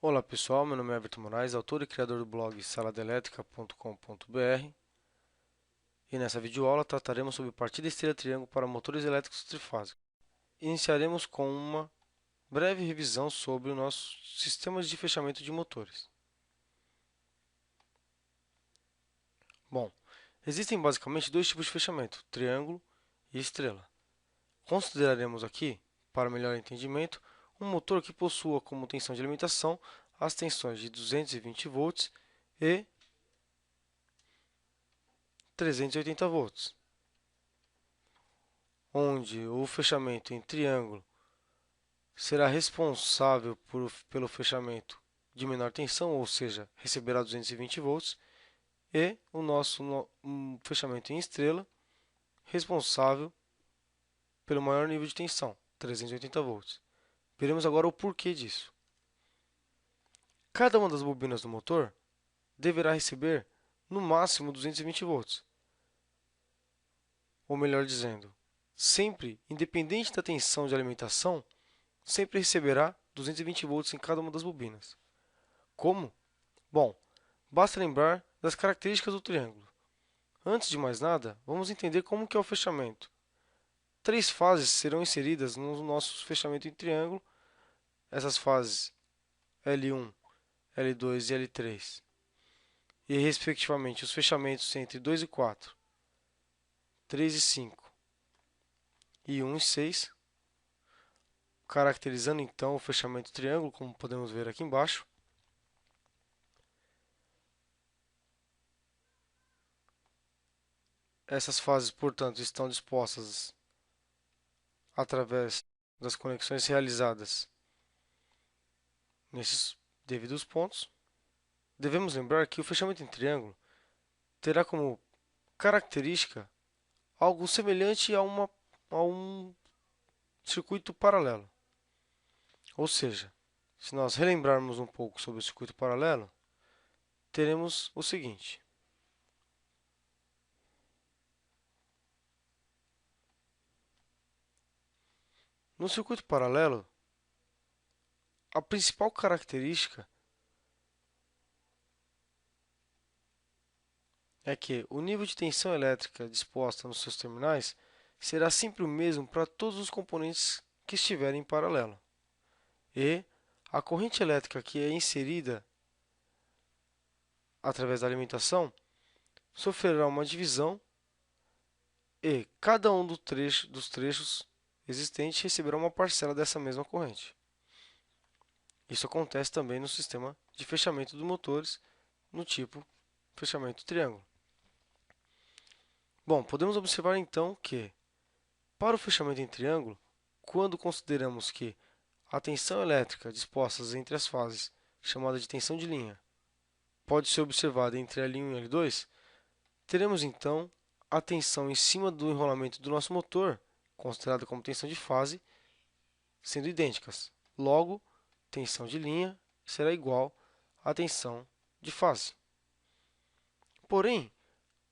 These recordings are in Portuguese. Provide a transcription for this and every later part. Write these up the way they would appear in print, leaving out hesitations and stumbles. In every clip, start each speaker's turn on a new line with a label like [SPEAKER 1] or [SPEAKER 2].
[SPEAKER 1] Olá pessoal, meu nome é Everton Moraes, autor e criador do blog saladelétrica.com.br, e nessa videoaula trataremos sobre partida estrela-triângulo para motores elétricos trifásicos. Iniciaremos com uma breve revisão sobre os nossos sistemas de fechamento de motores. Bom, existem basicamente dois tipos de fechamento, triângulo e estrela. Consideraremos aqui, para melhor entendimento, um motor que possua como tensão de alimentação as tensões de 220 volts e 380 volts, onde o fechamento em triângulo será responsável pelo fechamento de menor tensão, ou seja, receberá 220 volts, e o nosso fechamento em estrela responsável pelo maior nível de tensão, 380 volts. Veremos agora o porquê disso. Cada uma das bobinas do motor deverá receber no máximo 220 volts, ou melhor dizendo, sempre, independente da tensão de alimentação, sempre receberá 220 volts em cada uma das bobinas. Como? Bom, basta lembrar das características do triângulo. Antes de mais nada, vamos entender como que é o fechamento. Três fases serão inseridas no nosso fechamento em triângulo. Essas fases L1, L2 e L3. E, respectivamente, os fechamentos entre 2 e 4, 3 e 5 e 1 e 6, caracterizando então o fechamento triângulo, como podemos ver aqui embaixo. Essas fases, portanto, estão dispostas através das conexões realizadas nesses devidos pontos. Devemos lembrar que o fechamento em triângulo terá como característica algo semelhante a um circuito paralelo. Ou seja, se nós relembrarmos um pouco sobre o circuito paralelo, teremos o seguinte. No circuito paralelo, a principal característica é que o nível de tensão elétrica disposta nos seus terminais será sempre o mesmo para todos os componentes que estiverem em paralelo. E a corrente elétrica que é inserida através da alimentação sofrerá uma divisão e cada um dos trechos existentes receberá uma parcela dessa mesma corrente. Isso acontece também no sistema de fechamento dos motores no tipo fechamento triângulo. Bom, podemos observar então que, para o fechamento em triângulo, quando consideramos que a tensão elétrica disposta entre as fases, chamada de tensão de linha, pode ser observada entre L1 e L2, teremos então a tensão em cima do enrolamento do nosso motor, considerada como tensão de fase, sendo idênticas. Logo, tensão de linha será igual à tensão de fase. Porém,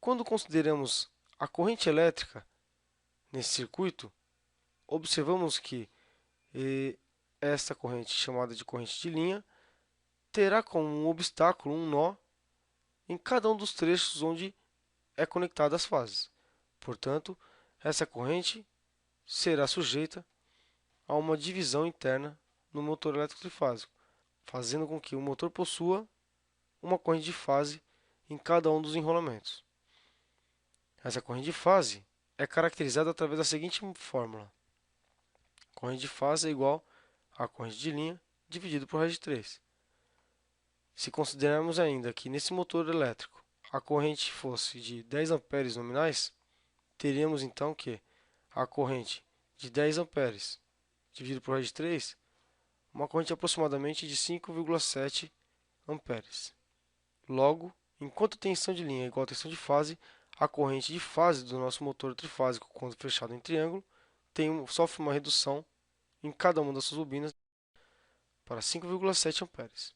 [SPEAKER 1] quando consideramos a corrente elétrica nesse circuito, observamos que esta corrente, chamada de corrente de linha, terá como um obstáculo, um nó, em cada um dos trechos onde é conectada as fases. Portanto, essa corrente será sujeita a uma divisão interna no motor elétrico trifásico, fazendo com que o motor possua uma corrente de fase em cada um dos enrolamentos. Essa corrente de fase é caracterizada através da seguinte fórmula: corrente de fase é igual a corrente de linha dividido por raiz de 3. Se considerarmos ainda que nesse motor elétrico a corrente fosse de 10 amperes nominais, teríamos então que a corrente de 10 amperes dividido por raiz de 3, uma corrente aproximadamente de 5,7 amperes. Logo, enquanto a tensão de linha é igual à tensão de fase, a corrente de fase do nosso motor trifásico, quando fechado em triângulo, sofre uma redução em cada uma das suas bobinas para 5,7 amperes.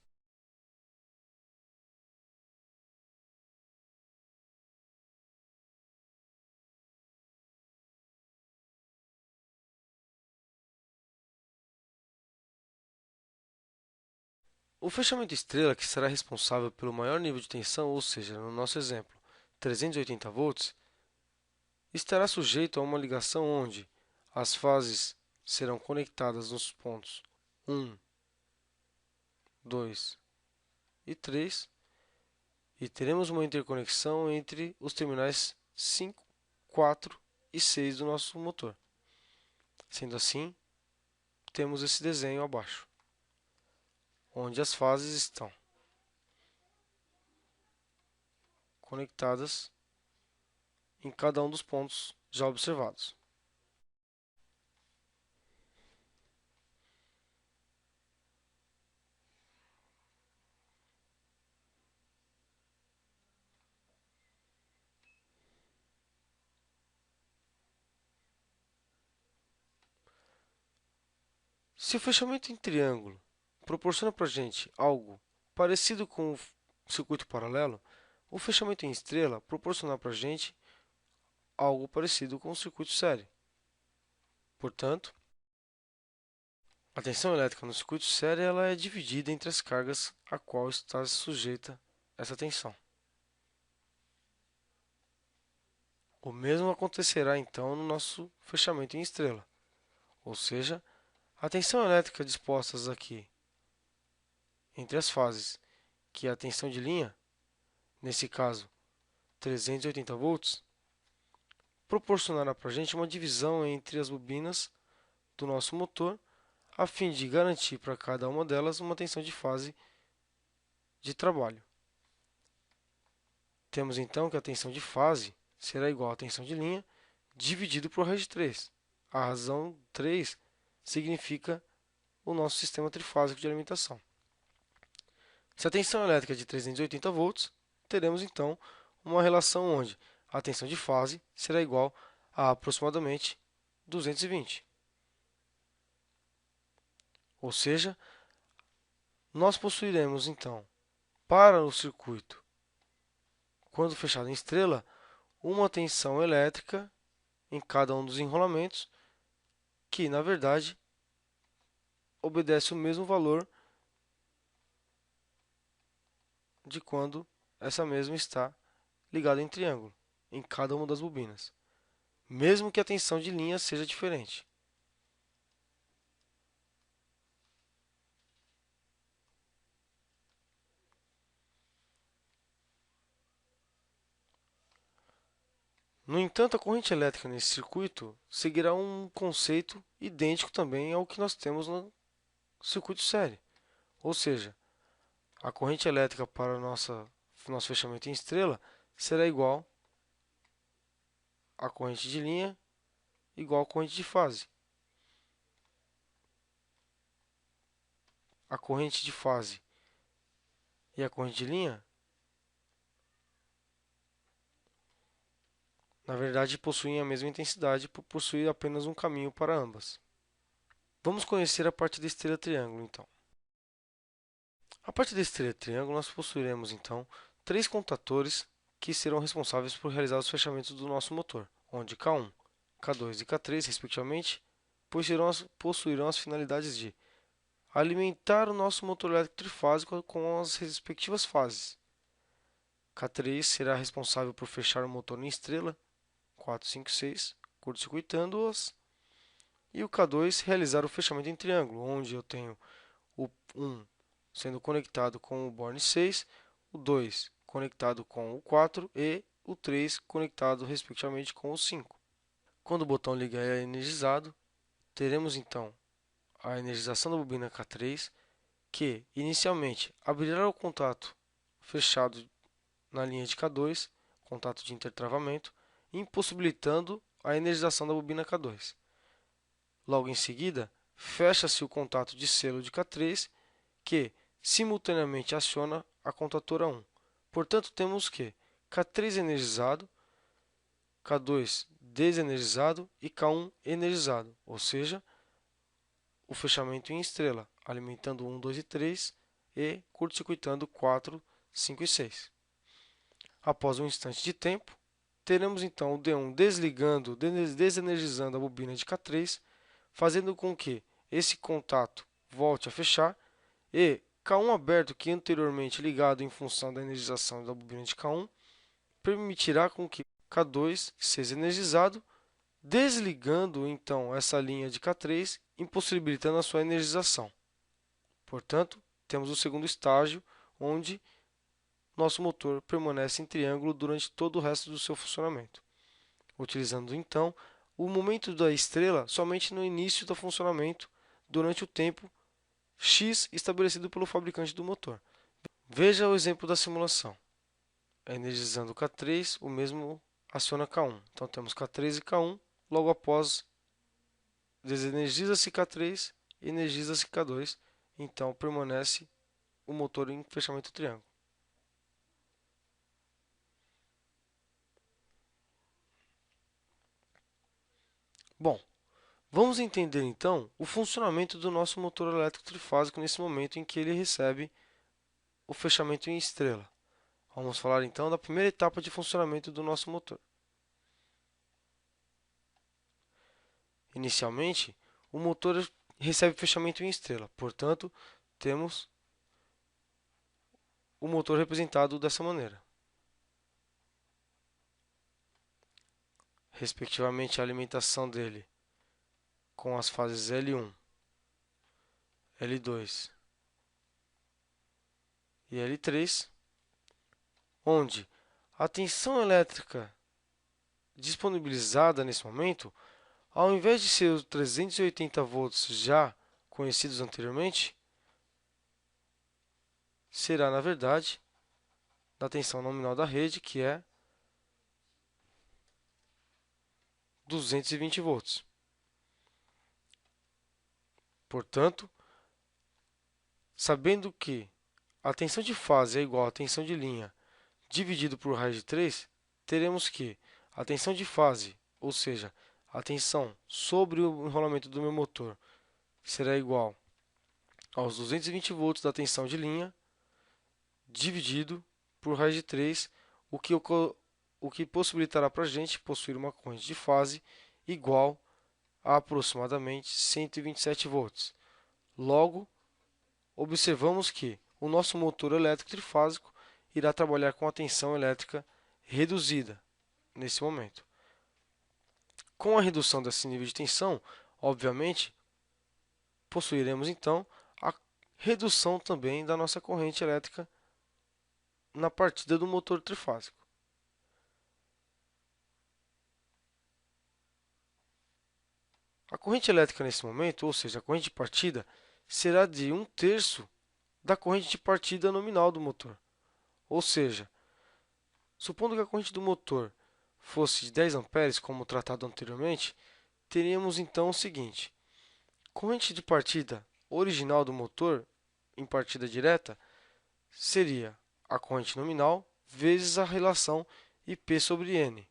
[SPEAKER 1] O fechamento estrela, que será responsável pelo maior nível de tensão, ou seja, no nosso exemplo, 380 volts, estará sujeito a uma ligação onde as fases serão conectadas nos pontos 1, 2 e 3 e teremos uma interconexão entre os terminais 5, 4 e 6 do nosso motor. Sendo assim, temos esse desenho abaixo, onde as fases estão conectadas em cada um dos pontos já observados. Se o fechamento em triângulo proporciona para a gente algo parecido com o circuito paralelo, o fechamento em estrela proporcionar para a gente algo parecido com o circuito série. Portanto, a tensão elétrica no circuito série ela é dividida entre as cargas a qual está sujeita essa tensão. O mesmo acontecerá então no nosso fechamento em estrela, ou seja, a tensão elétrica dispostas aqui entre as fases, que é a tensão de linha, nesse caso 380 volts, proporcionará para a gente uma divisão entre as bobinas do nosso motor, a fim de garantir para cada uma delas uma tensão de fase de trabalho. Temos então que a tensão de fase será igual à tensão de linha dividido por raiz de 3. A razão 3 significa o nosso sistema trifásico de alimentação. Se a tensão elétrica é de 380 volts, teremos então uma relação onde a tensão de fase será igual a aproximadamente 220. Ou seja, nós possuiremos então, para o circuito, quando fechado em estrela, uma tensão elétrica em cada um dos enrolamentos, que na verdade obedece o mesmo valor de quando essa mesma está ligada em triângulo, em cada uma das bobinas, mesmo que a tensão de linha seja diferente. No entanto, a corrente elétrica nesse circuito seguirá um conceito idêntico também ao que nós temos no circuito série. Ou seja, a corrente elétrica para o nosso fechamento em estrela será igual à corrente de linha igual à corrente de fase. A corrente de fase e a corrente de linha, na verdade, possuem a mesma intensidade por possuir apenas um caminho para ambas. Vamos conhecer a parte da estrela triângulo, então. A partir da estrela triângulo, nós possuiremos, então, três contatores que serão responsáveis por realizar os fechamentos do nosso motor, onde K1, K2 e K3, respectivamente, possuirão as finalidades de alimentar o nosso motor elétrico trifásico com as respectivas fases. K3 será responsável por fechar o motor em estrela 4, 5, 6, curto-circuitando-as, e o K2 realizar o fechamento em triângulo, onde eu tenho o 1 sendo conectado com o borne 6, o 2 conectado com o 4 e o 3 conectado respectivamente com o 5. Quando o botão liga é energizado, teremos então a energização da bobina K3, que inicialmente abrirá o contato fechado na linha de K2, contato de intertravamento, impossibilitando a energização da bobina K2. Logo em seguida, fecha-se o contato de selo de K3, que simultaneamente aciona a contatora 1. Portanto, temos que K3 energizado, K2 desenergizado e K1 energizado, ou seja, o fechamento em estrela, alimentando 1, 2 e 3 e curto-circuitando 4, 5 e 6. Após um instante de tempo, teremos então o D1 desligando, desenergizando a bobina de K3, fazendo com que esse contato volte a fechar e K1 aberto, que anteriormente ligado em função da energização da bobina de K1, permitirá com que K2 seja energizado, desligando então essa linha de K3, impossibilitando a sua energização. Portanto, temos o segundo estágio, onde nosso motor permanece em triângulo durante todo o resto do seu funcionamento, utilizando então o momento da estrela somente no início do funcionamento, durante o tempo x estabelecido pelo fabricante do motor. Veja o exemplo da simulação. Energizando K3, o mesmo aciona K1. Então temos K3 e K1, logo após desenergiza-se K3, energiza-se K2, então permanece o motor em fechamento triângulo. Bom, vamos entender então o funcionamento do nosso motor elétrico trifásico nesse momento em que ele recebe o fechamento em estrela. Vamos falar então da primeira etapa de funcionamento do nosso motor. Inicialmente, o motor recebe fechamento em estrela, portanto, temos o motor representado dessa maneira. Respectivamente, a alimentação dele com as fases L1, L2 e L3, onde a tensão elétrica disponibilizada nesse momento, ao invés de ser os 380 volts já conhecidos anteriormente, será, na verdade, da tensão nominal da rede, que é 220 volts. Portanto, sabendo que a tensão de fase é igual à tensão de linha dividido por raiz de 3, teremos que a tensão de fase, ou seja, a tensão sobre o enrolamento do meu motor, será igual aos 220 volts da tensão de linha dividido por raiz de 3, o que possibilitará para a gente possuir uma corrente de fase igual a aproximadamente 127 volts. Logo, observamos que o nosso motor elétrico trifásico irá trabalhar com a tensão elétrica reduzida nesse momento. Com a redução desse nível de tensão, obviamente, possuiremos então a redução também da nossa corrente elétrica na partida do motor trifásico. A corrente elétrica nesse momento, ou seja, a corrente de partida, será de 1/3 da corrente de partida nominal do motor. Ou seja, supondo que a corrente do motor fosse de 10 amperes, como tratado anteriormente, teríamos então o seguinte: corrente de partida original do motor em partida direta seria a corrente nominal vezes a relação IP sobre N.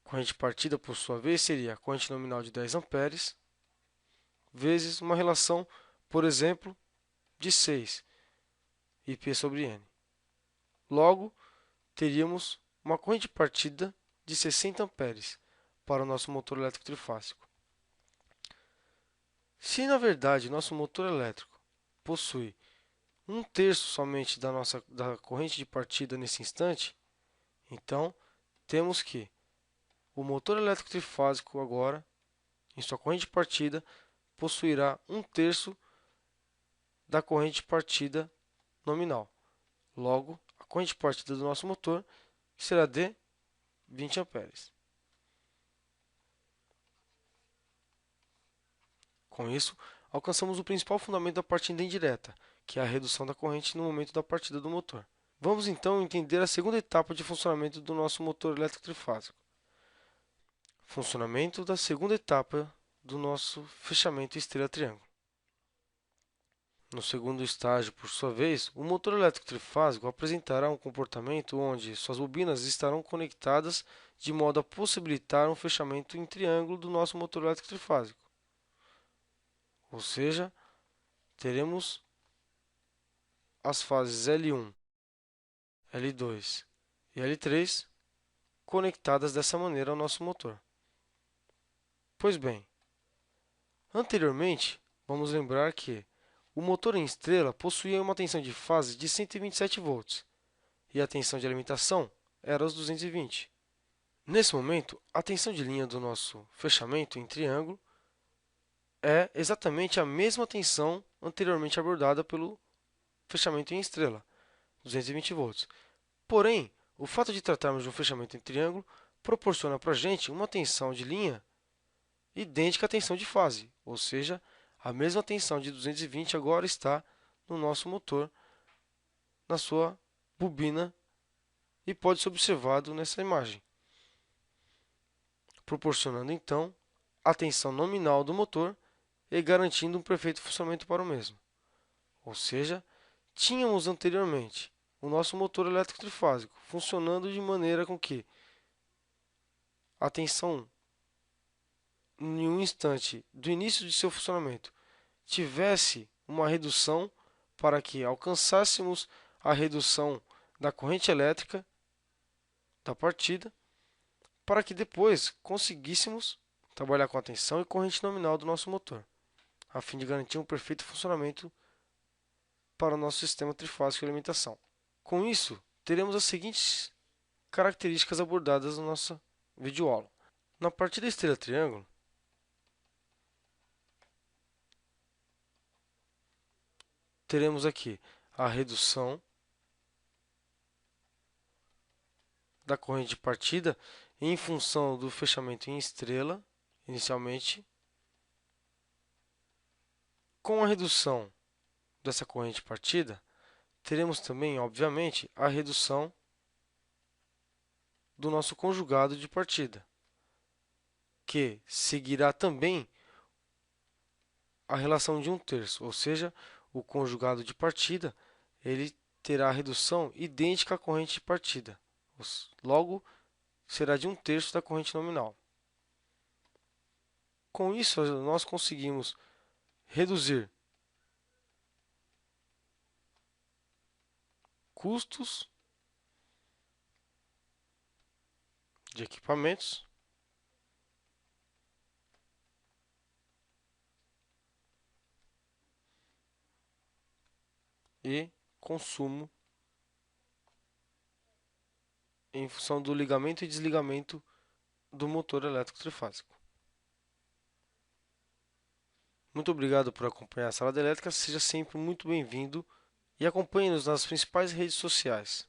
[SPEAKER 1] Corrente de partida, por sua vez, seria a corrente nominal de 10 amperes vezes uma relação, por exemplo, de 6, IP sobre N. Logo, teríamos uma corrente de partida de 60 amperes para o nosso motor elétrico trifásico. Se, na verdade, nosso motor elétrico possui 1/3 somente da corrente de partida nesse instante, então temos que o motor elétrico trifásico agora, em sua corrente de partida, possuirá 1/3 da corrente de partida nominal. Logo, a corrente de partida do nosso motor será de 20 amperes. Com isso, alcançamos o principal fundamento da partida indireta, que é a redução da corrente no momento da partida do motor. Vamos então entender a segunda etapa de funcionamento do nosso motor elétrico trifásico. Funcionamento da segunda etapa do nosso fechamento estrela-triângulo. No segundo estágio, por sua vez, o motor elétrico trifásico apresentará um comportamento onde suas bobinas estarão conectadas de modo a possibilitar um fechamento em triângulo do nosso motor elétrico trifásico. Ou seja, teremos as fases L1, L2 e L3 conectadas dessa maneira ao nosso motor. Pois bem, anteriormente, vamos lembrar que O motor em estrela possuía uma tensão de fase de 127 volts e a tensão de alimentação era os 220. Nesse momento, a tensão de linha do nosso fechamento em triângulo é exatamente a mesma tensão anteriormente abordada pelo fechamento em estrela, 220 volts. Porém, o fato de tratarmos de um fechamento em triângulo proporciona para a gente uma tensão de linha idêntica à tensão de fase, ou seja, a mesma tensão de 220 agora está no nosso motor, na sua bobina, e pode ser observado nessa imagem, proporcionando então a tensão nominal do motor e garantindo um perfeito funcionamento para o mesmo. Ou seja, tínhamos anteriormente o nosso motor elétrico trifásico funcionando de maneira com que a tensão em um instante do início de seu funcionamento tivesse uma redução para que alcançássemos a redução da corrente elétrica da partida, para que depois conseguíssemos trabalhar com a tensão e corrente nominal do nosso motor, a fim de garantir um perfeito funcionamento para o nosso sistema trifásico de alimentação. Com isso, teremos as seguintes características abordadas na nossa videoaula. Na partida estrela-triângulo, teremos aqui a redução da corrente de partida em função do fechamento em estrela, inicialmente. Com a redução dessa corrente de partida, teremos também, obviamente, a redução do nosso conjugado de partida, que seguirá também a relação de 1/3, ou seja, o conjugado de partida ele terá a redução idêntica à corrente de partida, logo será de 1/3 da corrente nominal. Com isso, nós conseguimos reduzir custos de equipamentos e consumo em função do ligamento e desligamento do motor elétrico trifásico. Muito obrigado por acompanhar a Sala de Elétrica, seja sempre muito bem-vindo e acompanhe-nos nas principais redes sociais.